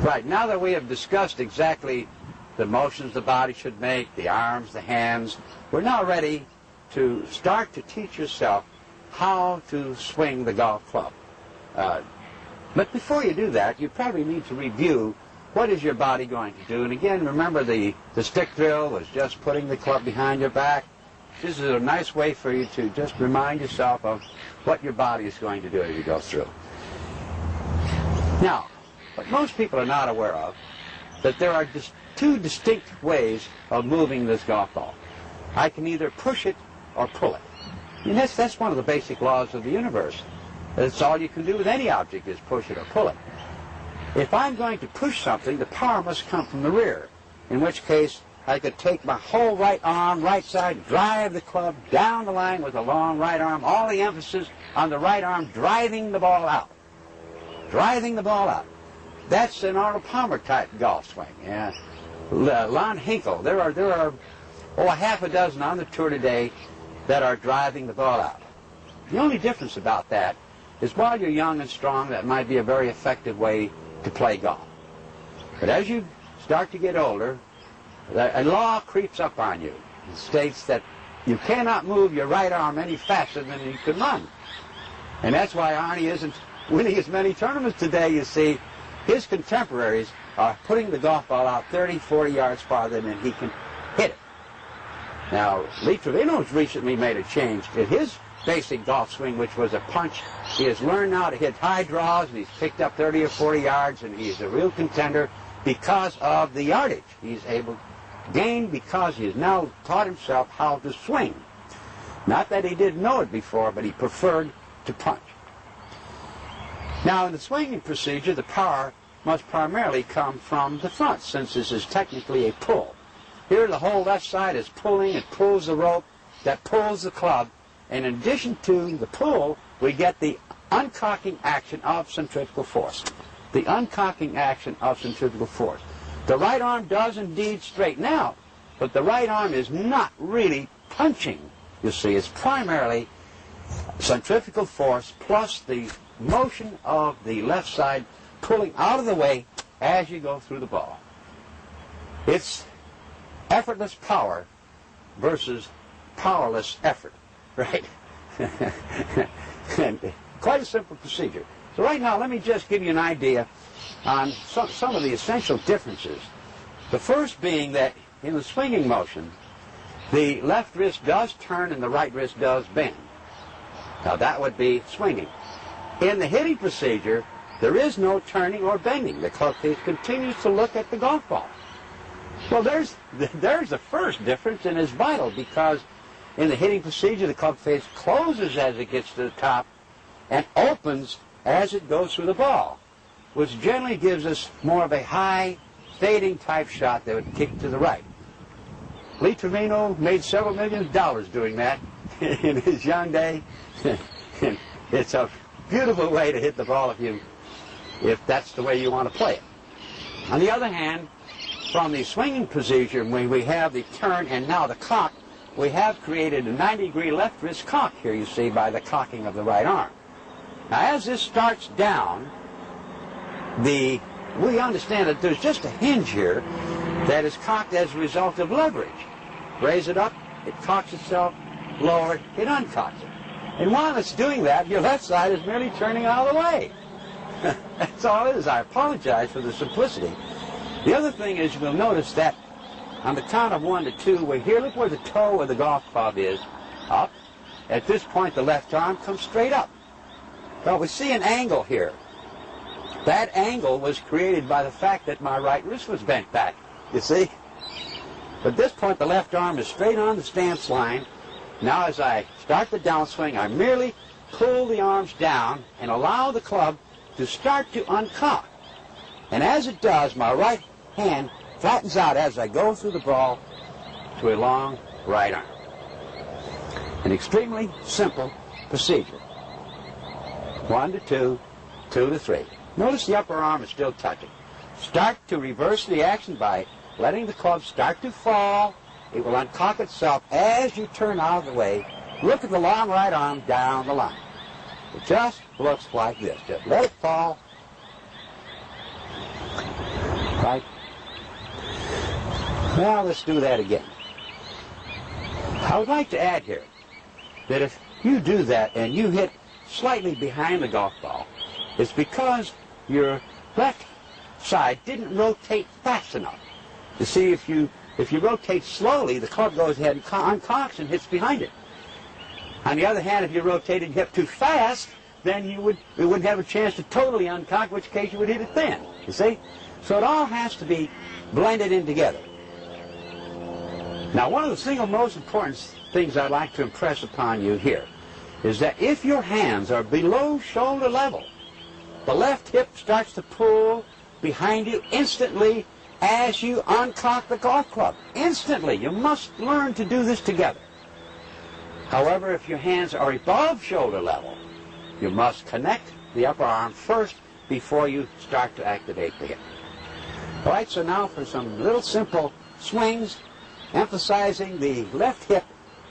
Right, now that we have discussed exactly the motions the body should make, the arms, the hands, we're now ready to start to teach yourself how to swing the golf club. But before you do that, you probably need to review what is your body going to do. And again, remember the stick drill was just putting the club behind your back. This is a nice way for you to just remind yourself of what your body is going to do as you go through. Now, what most people are not aware of, that there are two distinct ways of moving this golf ball. I can either push it or pull it. And that's one of the basic laws of the universe. That's all you can do with any object is push it or pull it. If I'm going to push something, the power must come from the rear, in which case I could take my whole right arm, right side, drive the club down the line with a long right arm, all the emphasis on the right arm halving the ball out. Driving the ball out. That's an Arnold Palmer type golf swing. Yeah. Lon Hinkle, there are a half a dozen on the tour today that are driving the ball out. The only difference about that is while you're young and strong, that might be a very effective way to play golf. But as you start to get older, a law creeps up on you. It states that you cannot move your right arm any faster than you can run. And that's why Arnie isn't winning as many tournaments today. You see, his contemporaries are putting the golf ball out 30, 40 yards farther than he can hit it. Now, Lee Trevino's recently made a change in his basic golf swing, which was a punch. He has learned now to hit high draws, and he's picked up 30 or 40 yards, and he's a real contender because of the yardage he's able to gain, because he has now taught himself how to swing. Not that he didn't know it before, but he preferred to punch. Now, in the swinging procedure, the power must primarily come from the front, since this is technically a pull. Here, the whole left side is pulling. It pulls the rope that pulls the club. And in addition to the pull, we get the uncocking action of centrifugal force. The uncocking action of centrifugal force. The right arm does indeed straighten out, but the right arm is not really punching. You see, it's primarily centrifugal force plus the motion of the left side pulling out of the way as you go through the ball. It's effortless power versus powerless effort, right? And quite a simple procedure. So right now, let me just give you an idea on some of the essential differences. The first being that in the swinging motion, the left wrist does turn and the right wrist does bend. Now that would be swinging. In the hitting procedure, there is no turning or bending. The club face continues to look at the golf ball. Well, there's the first difference, and it's vital, because in the hitting procedure, the club face closes as it gets to the top and opens as it goes through the ball, which generally gives us more of a high, fading type shot that would kick to the right. Lee Trevino made several $millions doing that in his young day. It's a beautiful way to hit the ball if that's the way you want to play it. On the other hand, from the swinging procedure, when we have the turn and now the cock, we have created a 90-degree left wrist cock here, you see, by the cocking of the right arm. Now, as this starts down, we understand that there's just a hinge here that is cocked as a result of leverage. Raise it up, it cocks itself, lower it, it uncocks it. And while it's doing that, your left side is merely turning out of the way. That's all it is. I apologize for the simplicity. The other thing is, you'll notice that on the count of 1 to 2, we're here. Look where the toe of the golf club is, up. At this point, the left arm comes straight up. Well, we see an angle here. That angle was created by the fact that my right wrist was bent back, you see? But at this point, the left arm is straight on the stance line. Now, as I start the downswing, I merely pull the arms down and allow the club to start to uncock. And as it does, my right hand flattens out as I go through the ball to a long right arm. An extremely simple procedure. 1 to 2, 2 to 3. Notice the upper arm is still touching. Start to reverse the action by letting the club start to fall. It will uncock itself as you turn out of the way. Look at the long right arm down the line. It just looks like this. Just let it fall. Right? Now let's do that again. I would like to add here that if you do that and you hit slightly behind the golf ball, it's because your left side didn't rotate fast enough. You see, if you rotate slowly, the club goes ahead and uncocks and hits behind it. On the other hand, if you rotated and hit too fast, then you wouldn't have a chance to totally uncock, in which case you would hit it thin. You see? So it all has to be blended in together. Now, one of the single most important things I'd like to impress upon you here is that if your hands are below shoulder level, the left hip starts to pull behind you instantly as you uncock the golf club. Instantly. You must learn to do this together. However, if your hands are above shoulder level, you must connect the upper arm first before you start to activate the hip. All right, so now for some little simple swings, emphasizing the left hip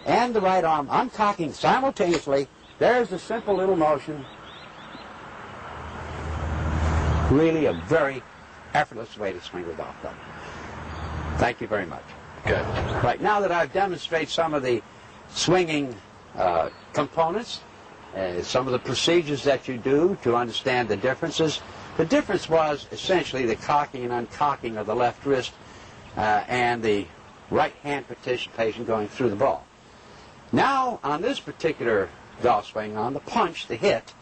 and the right arm uncocking simultaneously. There's the simple little motion. Really a very effortless way to swing the golf club. Thank you very much. Good. Right, now that I've demonstrated some of the swinging components, some of the procedures that you do to understand the differences, the difference was essentially the cocking and uncocking of the left wrist and the right hand participation going through the ball. Now, on this particular golf swing, on the punch, the hit,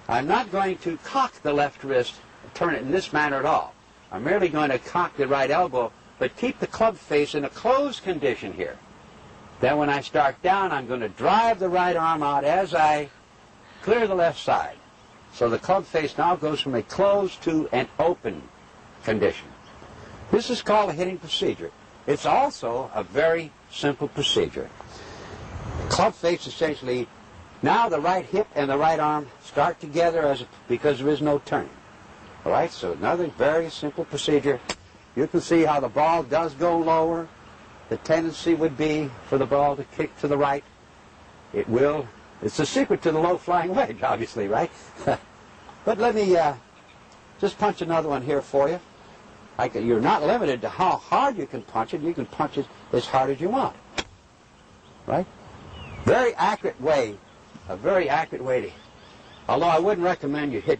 I'm not going to cock the left wrist and turn it in this manner at all. I'm merely going to cock the right elbow, but keep the club face in a closed condition here. Then when I start down, I'm going to drive the right arm out as I clear the left side. So the club face now goes from a closed to an open condition. This is called a hitting procedure. It's also a very simple procedure. Club face essentially, now the right hip and the right arm start together because there is no turning. All right, so another very simple procedure. You can see how the ball does go lower. The tendency would be for the ball to kick to the right. It will. It's the secret to the low-flying wedge, obviously, right? But let me just punch another one here for you. You're not limited to how hard you can punch it. You can punch it as hard as you want. Right? Very accurate way. A very accurate way to... Although I wouldn't recommend you hit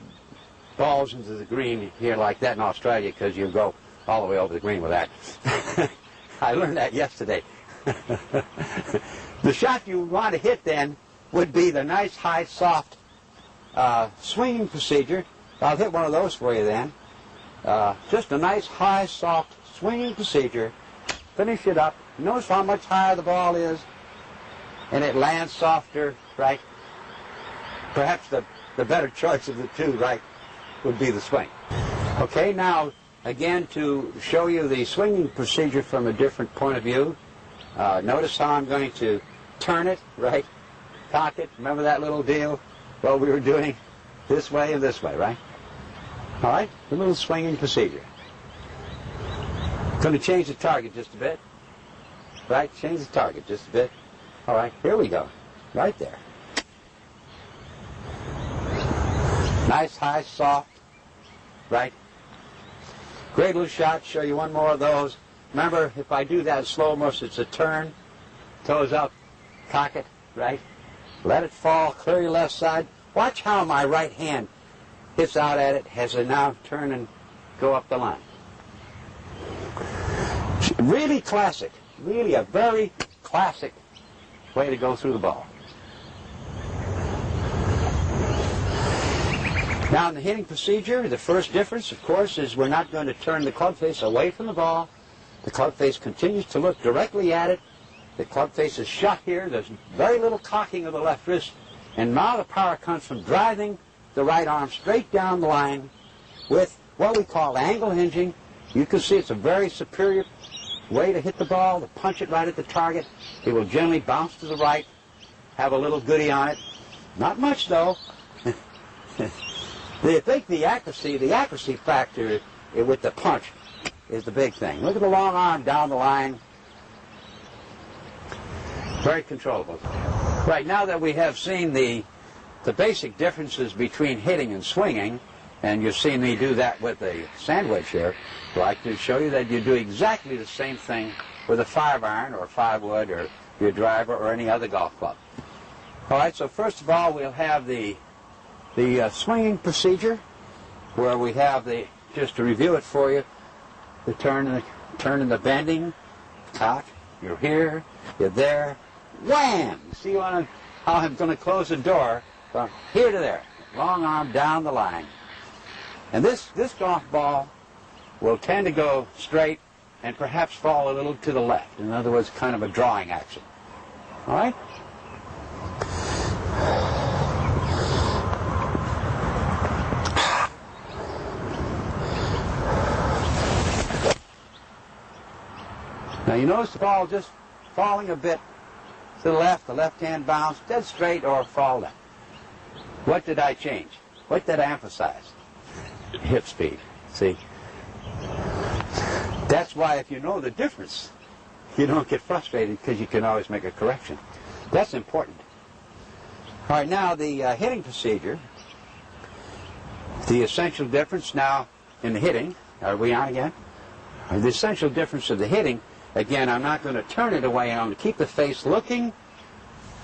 balls into the green here like that in Australia, because you'll go all the way over the green with that. I learned that yesterday. The shot you want to hit then would be the nice, high, soft swinging procedure. I'll hit one of those for you then. Just a nice, high, soft swinging procedure. Finish it up. Notice how much higher the ball is, and it lands softer, right? Perhaps the better choice of the two, right, would be the swing. Okay, now, again, to show you the swinging procedure from a different point of view, notice how I'm going to turn it, right? Cock it. Remember that little deal? Well, we were doing this way and this way, right? All right, the little swinging procedure. Going to change the target just a bit. Right, change the target just a bit. All right, here we go. Right there. Nice, high, soft. Right? Great little shot. Show you one more of those. Remember, if I do that slow motion, it's a turn. Toes up. Cock it. Right? Let it fall. Clear your left side. Watch how my right hand hits out at it as I now turn and go up the line. Really classic. Really a very classic way to go through the ball. Now in the hitting procedure, the first difference, of course, is we're not going to turn the club face away from the ball. The club face continues to look directly at it. The club face is shut here. There's very little cocking of the left wrist. And now the power comes from driving the right arm straight down the line with what we call angle hinging. You can see it's a very superior way to hit the ball, to punch it right at the target. It will generally bounce to the right, have a little goodie on it. Not much, though. I think the accuracy factor with the punch is the big thing. Look at the long arm down the line. Very controllable. Right, now that we have seen the basic differences between hitting and swinging, And you've seen me do that with a sandwich here. I'd like to show you that you do exactly the same thing with a 5-iron or 5-wood or your driver or any other golf club. All right, so first of all, we'll have the swinging procedure, where we have just to review it for you, the turn and the bending, cock, you're here, you're there, wham! See how I'm going to close the door from here to there, long arm down the line. And this golf ball will tend to go straight and perhaps fall a little to the left. In other words, kind of a drawing action. All right? Now you notice the ball just falling a bit to the left-hand bounce, dead straight or fall left. What did I change? What did I emphasize? Hip speed. See? That's why if you know the difference, you don't get frustrated, because you can always make a correction. That's important. All right, now the hitting procedure, the essential difference now in the hitting, are we on again? The essential difference of the hitting, again, I'm not going to turn it away. I'm going to keep the face looking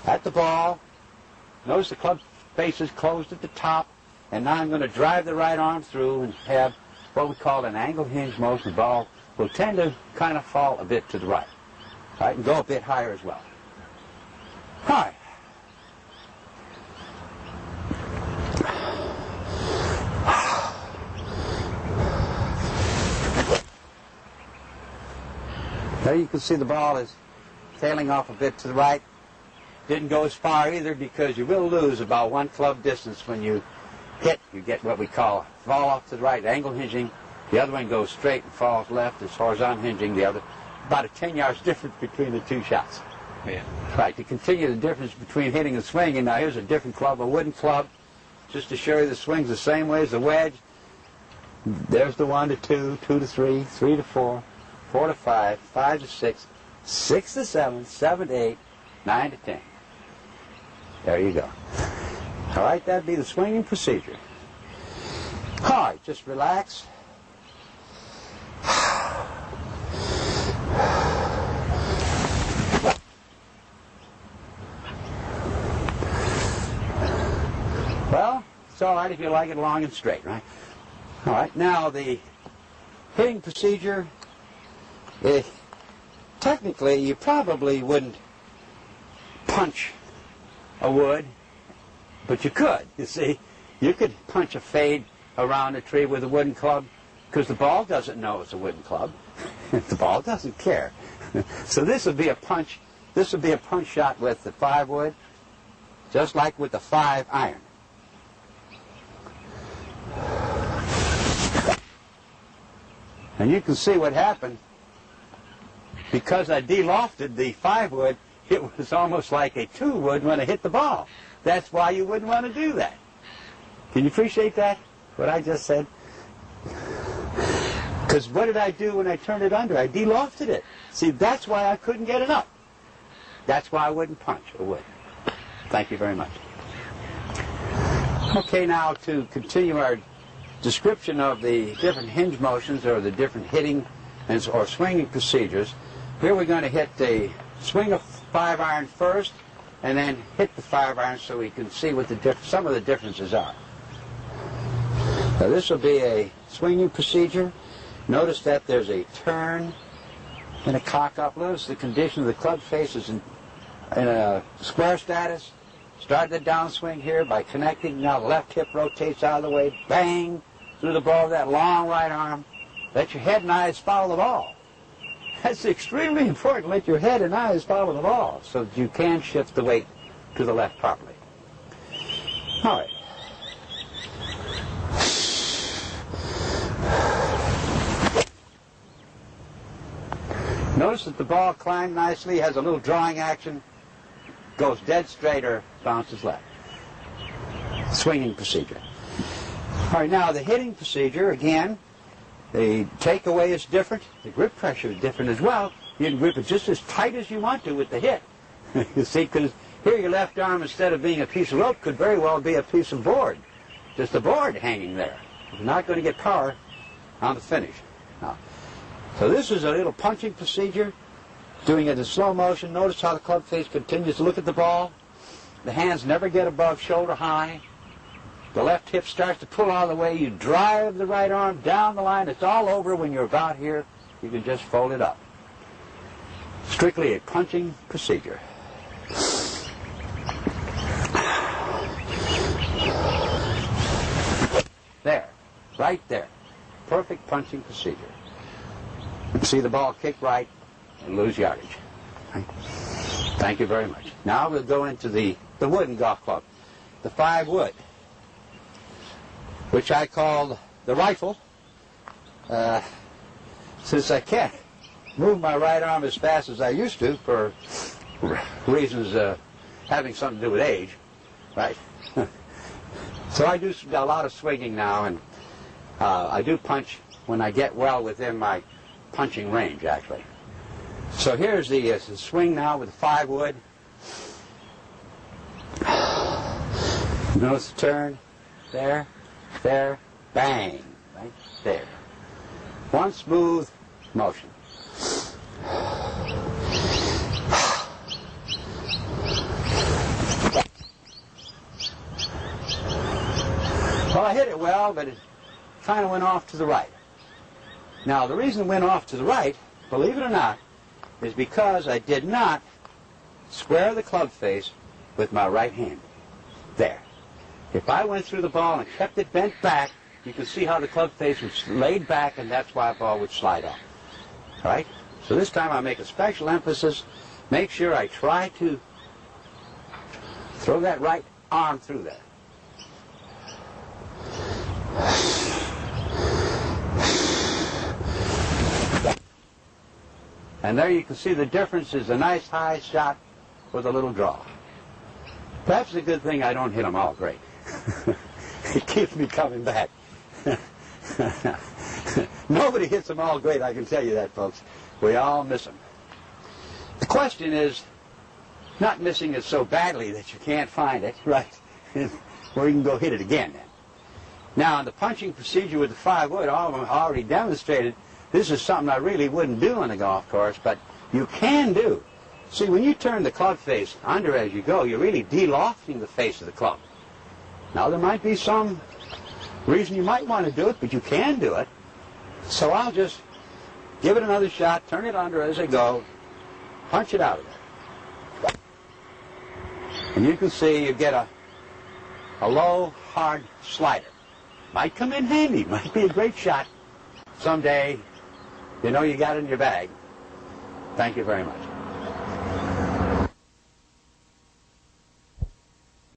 at the ball. Notice the club face is closed at the top. And now I'm going to drive the right arm through and have what we call an angle hinge motion. The ball will tend to kind of fall a bit to the right. All right, and go a bit higher as well. All right. There you can see the ball is tailing off a bit to the right. Didn't go as far either, because you will lose about 1 club distance when you hit. You get what we call fall off to the right, angle hinging. The other one goes straight and falls left. It's horizontal hinging. The other, about a 10 yards difference between the two shots. Yeah. Right, to continue the difference between hitting and swinging, now here's a different club, a wooden club, just to show you the swing's the same way as the wedge. There's the 1 to 2, 2 to 3, 3 to 4, 4 to 5, 5 to 6, 6 to 7, 7 to 8, 9 to 10. There you go. All right, that'd be the swinging procedure. All right, just relax. Well, it's all right if you like it long and straight, right? All right, now the hitting procedure, technically you probably wouldn't punch a wood, but you could. You see, you could punch a fade around a tree with a wooden club, because the ball doesn't know it's a wooden club. The ball doesn't care. So this would be a punch. This would be a punch shot with the 5-wood, just like with the 5-iron. And you can see what happened. Because I de-lofted the 5-wood, it was almost like a 2-wood when I hit the ball. That's why you wouldn't want to do that. Can you appreciate that, what I just said? Because what did I do when I turned it under? I de-lofted it. See, that's why I couldn't get it up. That's why I wouldn't punch a wood. Thank you very much. Okay, now to continue our description of the different hinge motions, or the different hitting or swinging procedures, here we're going to hit the swing a 5-iron first, and then hit the 5-iron so we can see what some of the differences are. Now this will be a swinging procedure. Notice that there's a turn and a cock up. Notice the condition of the club face is in a square status. Start the downswing here by connecting. Now the left hip rotates out of the way. Bang! Through the ball of that long right arm. Let your head and eyes follow the ball. That's extremely important. Let your head and eyes follow the ball so that you can shift the weight to the left properly. All right. Notice that the ball climbed nicely, has a little drawing action, goes dead straight or bounces left. Swinging procedure. All right, now the hitting procedure, again, the takeaway is different. The grip pressure is different as well. You can grip it just as tight as you want to with the hit. You see, because here your left arm, instead of being a piece of rope, could very well be a piece of board. Just a board hanging there. You're not going to get power on the finish. Now, so this is a little punching procedure, doing it in slow motion. Notice how the club face continues to look at the ball. The hands never get above shoulder high. The left hip starts to pull out of the way. You drive the right arm down the line. It's all over. When you're about here, you can just fold it up. Strictly a punching procedure. There, right there. Perfect punching procedure. See the ball kick right and lose yardage. Thank you very much. Now we'll go into the wooden golf club, the 5-wood, which I call the rifle, since I can't move my right arm as fast as I used to for reasons having something to do with age, right? So I do a lot of swinging now, and I do punch when I get well within my punching range, actually. So here's the swing now with the 5-wood. Notice the turn. There, there, bang, right there. One smooth motion. Well, I hit it well, but it kind of went off to the right. Now, the reason it went off to the right, believe it or not, is because I did not square the club face with my right hand. There. If I went through the ball and kept it bent back, you can see how the club face was laid back, and that's why the ball would slide off. All right? So this time I make a special emphasis. Make sure I try to throw that right arm through there. And there you can see the difference is a nice high shot with a little draw. Perhaps a good thing I don't hit them all great. It keeps me coming back. Nobody hits them all great, I can tell you that, folks. We all miss them. The question is not missing it so badly that you can't find it, right? Where you can go hit it again then. Now, in the punching procedure with the 5-wood, I already demonstrated, this is something I really wouldn't do on the golf course, but you can do. See, when you turn the club face under as you go, you're really de-lofting the face of the club. Now, there might be some reason you might want to do it, but you can do it. So I'll just give it another shot, turn it under as I go, punch it out of there. And you can see you get a low, hard slider. Might come in handy, might be a great shot someday. You know you got it in your bag. Thank you very much.